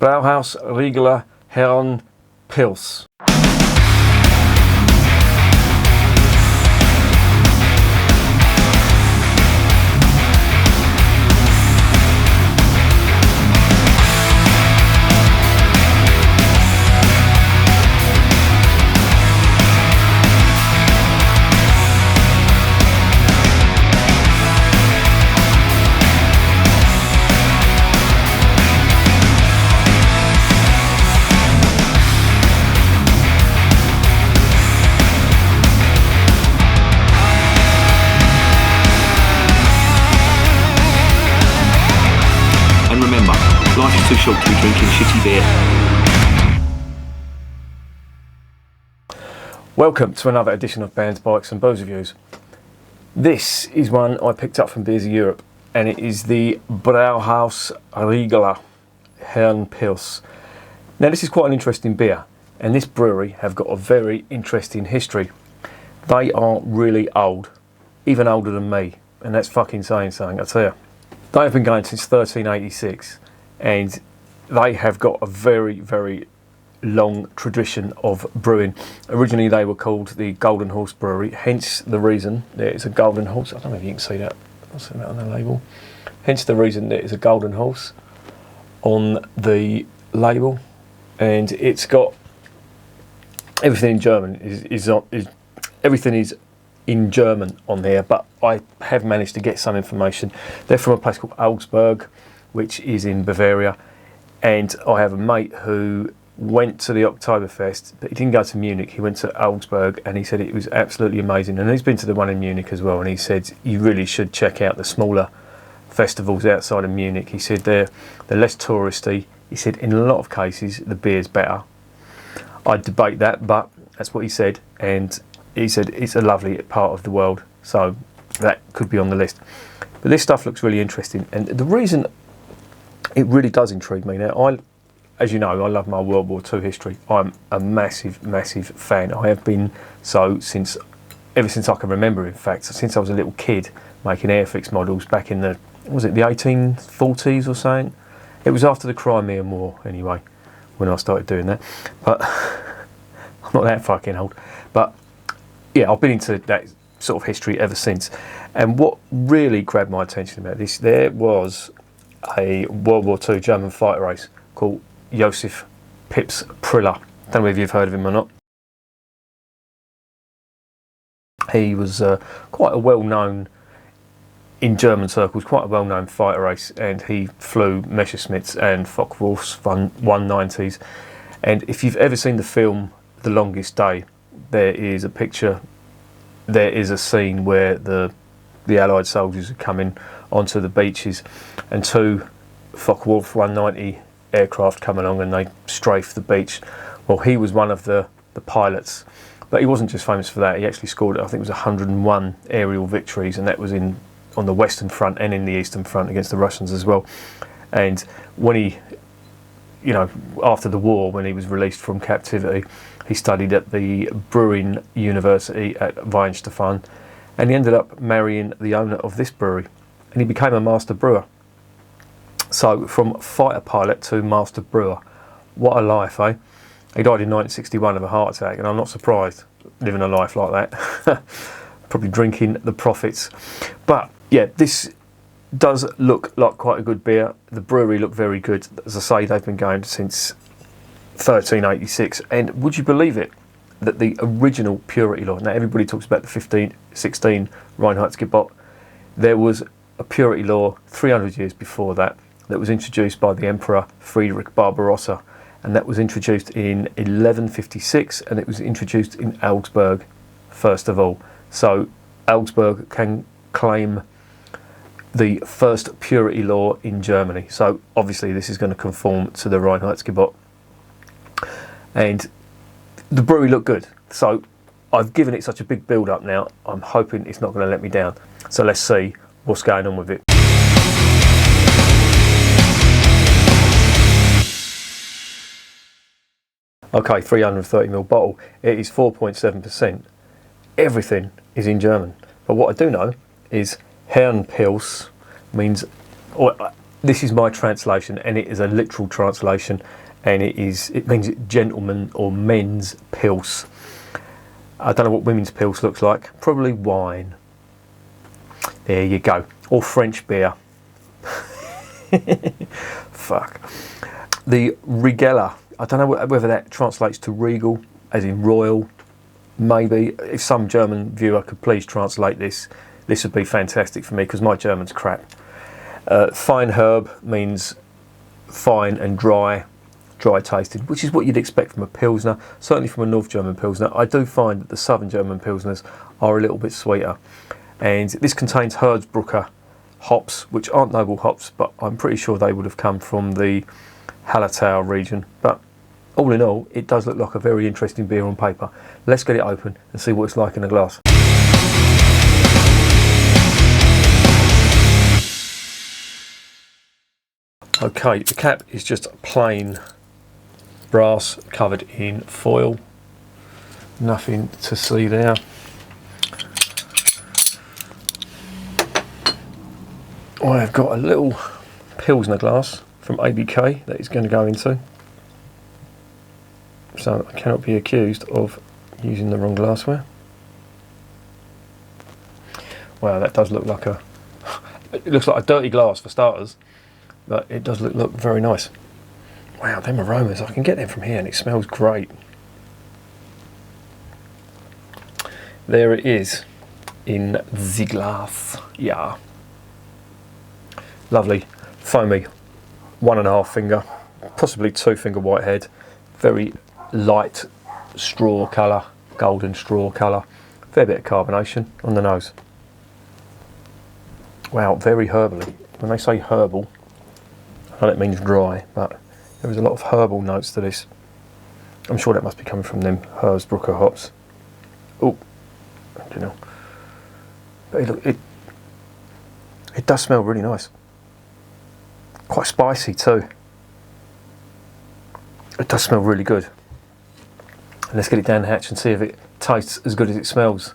Brauhaus Riegele Herren Pils. And remember, life is too short to be drinking shitty beer. Welcome to another edition of Bands, Bikes and Booze Reviews. This is one I picked up from Beers of Europe, and it is the Brauhaus Riegele Herren Pils. Now this is quite an interesting beer, and this brewery have got a very interesting history. They are really old, even older than me, and that's fucking saying something, I tell you. They have been going since 1386, and they have got a very, very long tradition of brewing. Originally they were called the Golden Horse Brewery, hence the reason there is a golden horse. I don't know if you can see that. I'll see that on the label. Hence the reason there is a golden horse on the label, and it's got everything in German. Everything is in German on there, but I have managed to get some information. They're from a place called Augsburg, which is in Bavaria, and I have a mate who went to the Oktoberfest, but he didn't go to Munich. He went to Augsburg, and he said it was absolutely amazing. And he's been to the one in Munich as well, and he said you really should check out the smaller festivals outside of Munich. He said they're less touristy. He said in a lot of cases the beer's better. I'd debate that, but that's what he said, and he said it's a lovely part of the world, so that could be on the list. But this stuff looks really interesting, and the reason it really does intrigue me now, as you know, I love my World War II history. I'm a massive, massive fan. I have been so ever since I can remember, in fact, since I was a little kid making Airfix models back in the 1840s or something? It was after the Crimean War, anyway, when I started doing that. But I'm not that fucking old. But yeah, I've been into that sort of history ever since. And what really grabbed my attention about this, there was a World War II German fighter race called Josef Pips Priller. Don't know if you've heard of him or not. He was quite a well-known, in German circles, quite a well-known fighter race, and he flew Messerschmitts and Focke-Wulfs 190s. And if you've ever seen the film The Longest Day, there is a scene where the Allied soldiers are coming onto the beaches, and two Focke-Wulf 190 aircraft come along and they strafe the beach. Well, he was one of the pilots, but he wasn't just famous for that. He actually scored, I think it was 101 aerial victories, and that was on the Western Front and in the Eastern Front against the Russians as well. And when he, after the war, when he was released from captivity, he studied at the Brewing University at Weihenstephan, and he ended up marrying the owner of this brewery, and he became a master brewer. So from fighter pilot to master brewer, what a life, eh? He died in 1961 of a heart attack, and I'm not surprised living a life like that. Probably drinking the profits. But yeah, this does look like quite a good beer. The brewery look very good. As I say, they've been going since 1386, and would you believe it that the original purity law, now everybody talks about the 1516 Reinheitsgebot, there was a purity law 300 years before that was introduced by the Emperor Friedrich Barbarossa, and that was introduced in 1156, and it was introduced in Augsburg first of all. So Augsburg can claim the first purity law in Germany. So obviously this is going to conform to the Reinheitsgebot. And the brewery looked good. So I've given it such a big build up now, I'm hoping it's not going to let me down. So let's see what's going on with it. Okay, 330ml bottle. It is 4.7%. Everything is in German. But what I do know is Herren Pils means, or This is my translation, and it is a literal translation, and it means gentleman or men's pils. I don't know what women's pils looks like. Probably wine. There you go. Or French beer. Fuck. The Riegele. I don't know whether that translates to regal, as in royal. Maybe. If some German viewer could please translate this, this would be fantastic for me, because my German's crap. Fine herb means fine and dry tasted, which is what you'd expect from a Pilsner, certainly from a North German Pilsner. I do find that the Southern German Pilsners are a little bit sweeter. And this contains Herzbrucker hops, which aren't noble hops, but I'm pretty sure they would have come from the Hallertau region. But all in all, it does look like a very interesting beer on paper. Let's get it open and see what it's like in a glass. Okay, the cap is just plain brass covered in foil. Nothing to see there. I've got a little Pilsner glass from ABK that it's going to go into. So I cannot be accused of using the wrong glassware. Wow, that does look like it looks like a dirty glass for starters, but it does look very nice. Wow, them aromas, I can get them from here and it smells great. There it is in the glass. Yeah. Lovely, foamy, 1.5 finger, possibly 2 finger whitehead, very light straw colour, golden straw colour, fair bit of carbonation on the nose. Wow, very herbally. When they say herbal, I know it means dry, but there is a lot of herbal notes to this. I'm sure that must be coming from them Herzbrucker hops. Oh, you know, but it does smell really nice. Quite spicy too. It does smell really good. Let's get it down the hatch and see if it tastes as good as it smells.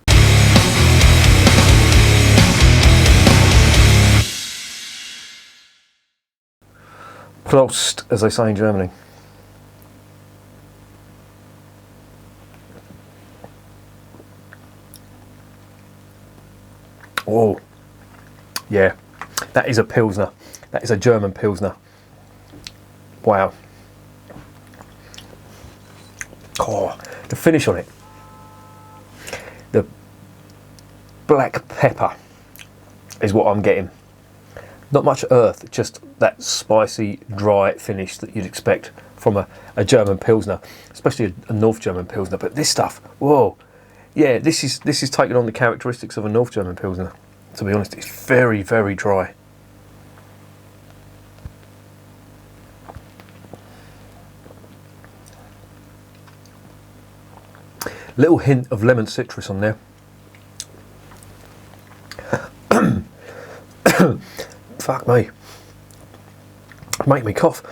Prost, as they say in Germany. Oh, yeah, that is a Pilsner. That is a German Pilsner. Wow. Oh, the finish on it. The black pepper is what I'm getting. Not much earth, just that spicy, dry finish that you'd expect from a German Pilsner, especially a North German Pilsner. But this stuff, whoa, yeah, this is taking on the characteristics of a North German Pilsner. To be honest, it's very, very dry. Little hint of lemon citrus on there. Fuck me. Make me cough.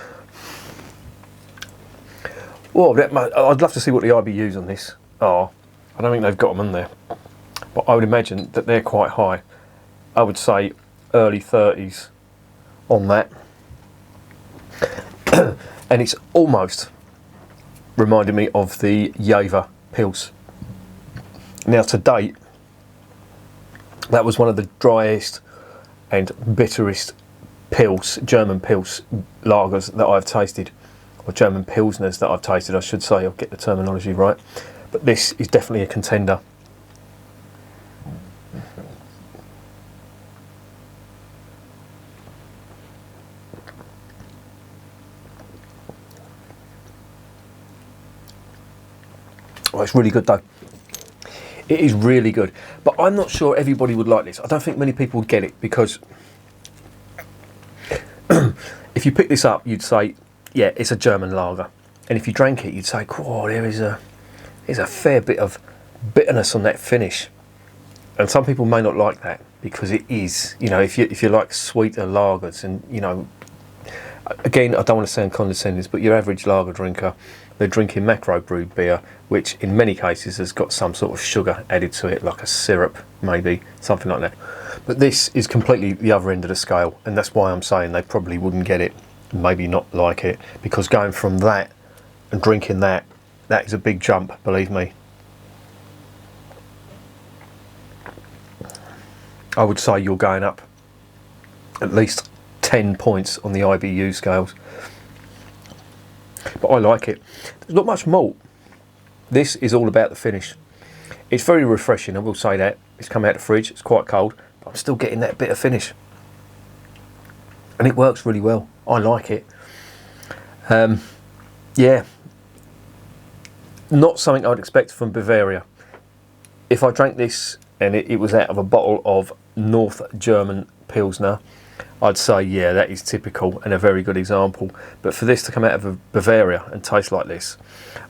Oh, I'd love to see what the IBUs on this are. I don't think they've got them on there, but I would imagine that they're quite high. I would say early 30s on that. And it's almost reminded me of the Jever Pils. Now to date, that was one of the driest and bitterest Pils, German Pils lagers that I've tasted, or German Pilsners that I've tasted, I should say. I'll get the terminology right. But this is definitely a contender. Oh, it's really good though. It is really good, but I'm not sure everybody would like this. I don't think many people would get it, because if you pick this up, you'd say, yeah, it's a German lager. And if you drank it, you'd say, oh, there's a fair bit of bitterness on that finish. And some people may not like that, because it is, you know, if you like sweeter lagers, and, you know, again, I don't want to sound condescending, but your average lager drinker, they're drinking macro brewed beer, which in many cases has got some sort of sugar added to it, like a syrup, maybe, something like that. But this is completely the other end of the scale, and that's why I'm saying they probably wouldn't get it, maybe not like it, because going from that and drinking that is a big jump, believe me. I would say you're going up at least 10 points on the IBU scales. But I like it. There's not much malt. This is all about the finish. It's very refreshing, I will say that. It's come out of the fridge, it's quite cold, but I'm still getting that bit of finish. And it works really well. I like it. Yeah. Not something I'd expect from Bavaria. If I drank this and it was out of a bottle of North German Pilsner, I'd say, yeah, that is typical and a very good example. But for this to come out of Bavaria and taste like this,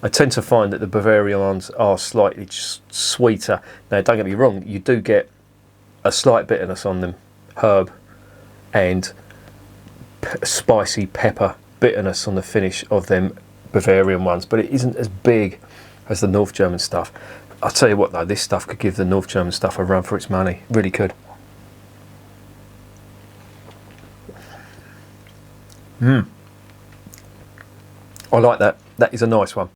I tend to find that the Bavarian ones are slightly sweeter. Now, don't get me wrong, you do get a slight bitterness on them, herb and spicy pepper bitterness on the finish of them Bavarian ones, but it isn't as big as the North German stuff. I'll tell you what though, this stuff could give the North German stuff a run for its money. It really could. I like that. That is a nice one.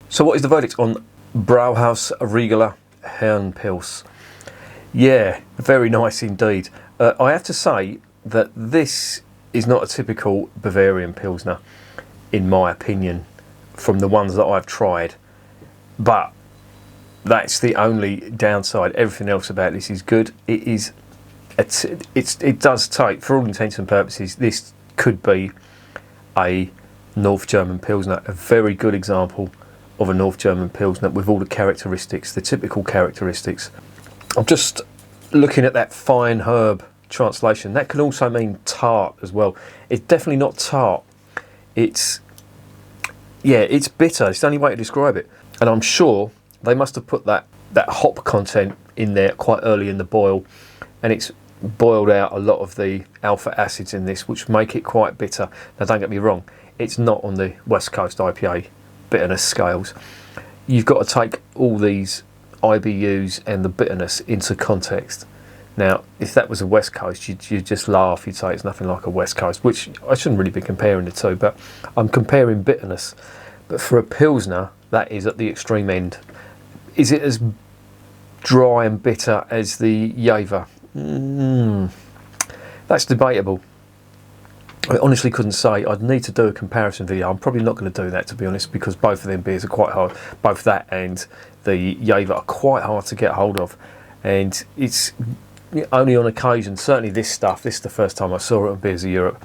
So what is the verdict on Brauhaus Riegele Herren Pils? Yeah, very nice indeed. I have to say that this is not a typical Bavarian Pilsner, in my opinion, from the ones that I've tried. But that's the only downside. Everything else about this is good. It does take, for all intents and purposes, this could be a North German Pilsner, a very good example of a North German Pilsner with all the characteristics, the typical characteristics. I'm just looking at that fine herb translation. That can also mean tart as well. It's definitely not tart. It's bitter. It's the only way to describe it. And I'm sure they must have put that hop content in there quite early in the boil, and it's boiled out a lot of the alpha acids in this, which make it quite bitter. Now, don't get me wrong, it's not on the West Coast IPA bitterness scales. You've got to take all these IBUs and the bitterness into context. Now, if that was a West Coast, you'd just laugh. You'd say it's nothing like a West Coast, which I shouldn't really be comparing the two, but I'm comparing bitterness. But for a Pilsner, that is at the extreme end. Is it as dry and bitter as the Jever? That's debatable. I honestly couldn't say. I'd need to do a comparison video. I'm probably not going to do that, to be honest, because both of them beers are quite hard. Both that and the Jever are quite hard to get hold of. And it's only on occasion, certainly this stuff, this is the first time I saw it on Beers of Europe.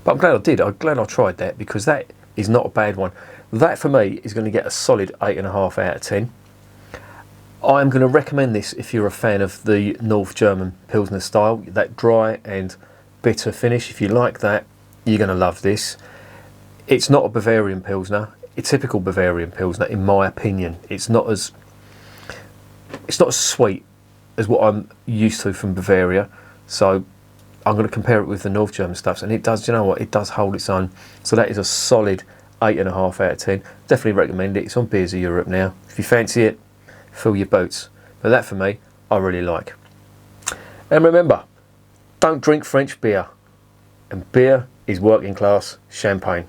But I'm glad I did. I'm glad I tried that, because that is not a bad one. That for me is going to get a solid 8.5 out of 10. I'm going to recommend this if you're a fan of the North German Pilsner style, that dry and bitter finish. If you like that, you're going to love this. It's not a Bavarian Pilsner, a typical Bavarian Pilsner in my opinion. It's not as sweet as what I'm used to from Bavaria, so I'm going to compare it with the North German stuffs, and it does, you know what, it does hold its own. So that is a solid 8.5 out of 10. Definitely recommend it. It's on Beers of Europe now. If you fancy it, fill your boots. But that for me, I really like. And remember, don't drink French beer. And beer is working class champagne.